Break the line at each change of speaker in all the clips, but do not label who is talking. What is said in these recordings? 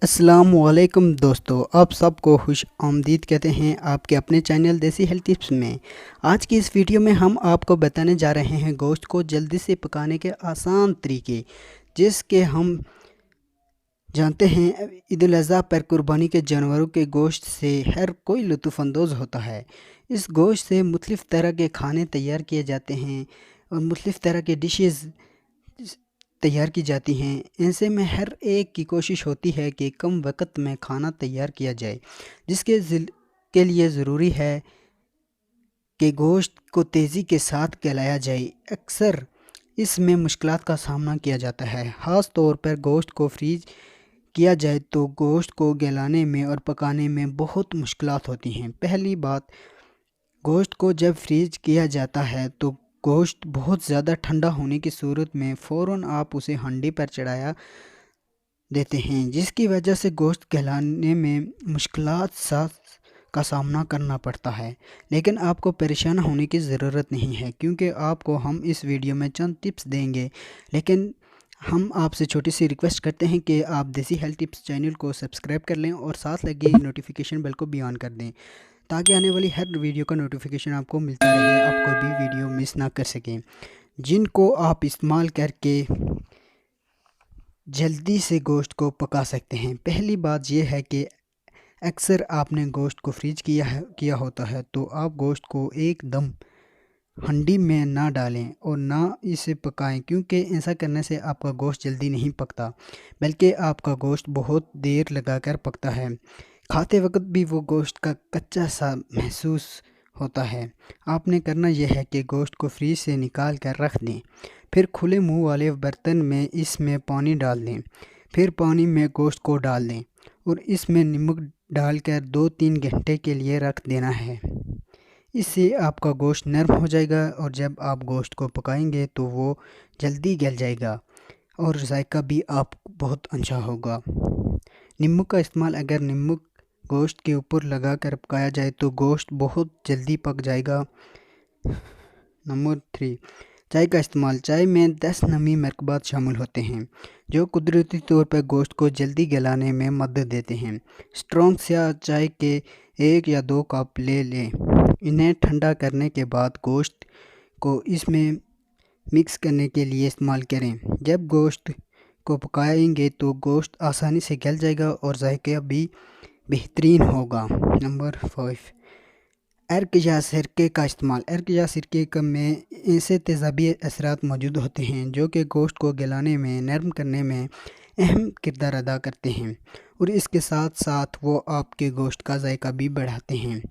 अस्सलाम वालेकुम दोस्तों, आप सबको खुश आमदीद कहते हैं आपके अपने चैनल देसी हेल्थ टिप्स में। आज की इस वीडियो में हम आपको बताने जा रहे हैं गोश्त को जल्दी से पकाने के आसान तरीके, जिसके हम जानते हैं ईद उल अज़हा पर कुर्बानी के जानवरों के गोश्त से हर कोई लुत्फ़अंदोज़ होता है। इस गोश्त से मुख्तलिफ़ तरह के खाने तैयार किए जाते हैं और मुख्तलिफ़ तरह के डिशेज़ तैयार की जाती हैं। ऐसे में हर एक की कोशिश होती है कि कम वक्त में खाना तैयार किया जाए, जिसके के लिए ज़रूरी है कि गोश्त को तेज़ी के साथ गलाया जाए। अक्सर इसमें मुश्किलात का सामना किया जाता है, ख़ास तौर पर गोश्त को फ्रीज किया जाए तो गोश्त को गलाने में और पकाने में बहुत मुश्किलात होती हैं। पहली बात, गोश्त को जब फ्रीज किया जाता है तो गोश्त बहुत ज़्यादा ठंडा होने की सूरत में फ़ौरन आप उसे हंडी पर चढ़ाया देते हैं, जिसकी वजह से गोश्त गलाने में मुश्किलात का सामना करना पड़ता है। लेकिन आपको परेशान होने की ज़रूरत नहीं है, क्योंकि आपको हम इस वीडियो में चंद टिप्स देंगे। लेकिन हम आपसे छोटी सी रिक्वेस्ट करते हैं कि आप देसी हेल्थ टिप्स चैनल को सब्सक्राइब कर लें और साथ लगे नोटिफिकेशन बेल को भी ऑन कर दें, ताकि आने वाली हर वीडियो का नोटिफिकेशन आपको मिलता रहे, आप कोई भी वीडियो मिस ना कर सकें, जिनको आप इस्तेमाल करके जल्दी से गोश्त को पका सकते हैं। पहली बात यह है कि अक्सर आपने गोश्त को फ्रीज किया होता है, तो आप गोश्त को एकदम हंडी में ना डालें और ना इसे पकाएं, क्योंकि ऐसा करने से आपका गोश्त जल्दी नहीं पकता, बल्कि आपका गोश्त बहुत देर लगाकर पकता है। खाते वक्त भी वो गोश्त का कच्चा सा महसूस होता है। आपने करना यह है कि गोश्त को फ्रीज से निकाल कर रख दें, फिर खुले मुंह वाले बर्तन में इसमें पानी डाल दें, फिर पानी में गोश्त को डाल दें और इसमें नमक डालकर 2-3 घंटे के लिए रख देना है। इससे आपका गोश्त नरम हो जाएगा और जब आप गोश्त को पकाएंगे तो वो जल्दी गल जाएगा और जायका भी आप बहुत अच्छा होगा। नींबू का इस्तेमाल, अगर नींबू गोश्त के ऊपर लगा कर पकाया जाए तो गोश्त बहुत जल्दी पक जाएगा। नंबर 3, चाय का इस्तेमाल। चाय में 10 नमी मरकबात शामिल होते हैं, जो कुदरती तौर पर गोश्त को जल्दी गलाने में मदद देते हैं। स्ट्रॉन्ग स्याह चाय के 1 या 2 कप ले लें। इन्हें ठंडा करने के बाद गोश्त को इसमें मिक्स करने के लिए इस्तेमाल करें। जब गोश्त को पकाएंगे तो गोश्त आसानी से गल जाएगा और जायका भी बेहतरीन होगा। नंबर 5, अर्क या सिरके का इस्तेमाल। अर्क या सिरके में ऐसे तेज़ाबी असरात मौजूद होते हैं जो कि गोश्त को गलाने में, नरम करने में अहम किरदार अदा करते हैं और इसके साथ साथ वो आपके गोश्त का जायका भी बढ़ाते हैं।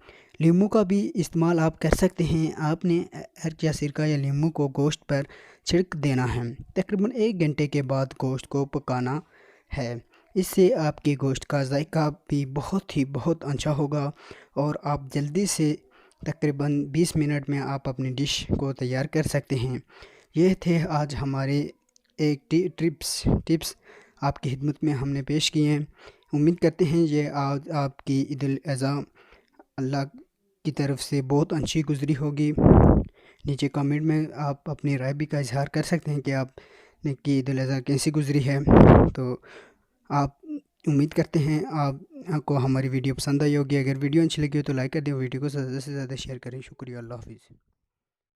नींबू का भी इस्तेमाल आप कर सकते हैं। आपने अर्क या सिरका या नींबू को गोश्त पर छिड़क देना है। तकरीबन 1 घंटे के बाद गोश्त को पकाना है। इससे आपके गोश्त का जायका भी बहुत अच्छा होगा और आप जल्दी से तकरीबन 20 मिनट में आप अपनी डिश को तैयार कर सकते हैं। ये थे आज हमारे एक टिप्स आपकी खिदमत में हमने पेश किए हैं। उम्मीद करते हैं ये आज आपकी ईद उल अज़हा अल्लाह की तरफ से बहुत अच्छी गुजरी होगी। नीचे कमेंट में आप अपनी राय भी का इजहार कर सकते हैं कि आपने की ईद उल अज़हा कैसी गुजरी है। तो आप उम्मीद करते हैं आपको हमारी वीडियो पसंद आई होगी। अगर वीडियो अच्छी लगी हो तो लाइक कर दें, वीडियो को ज़्यादा से ज़्यादा शेयर करें। शुक्रिया, अल्लाह हाफ़िज़।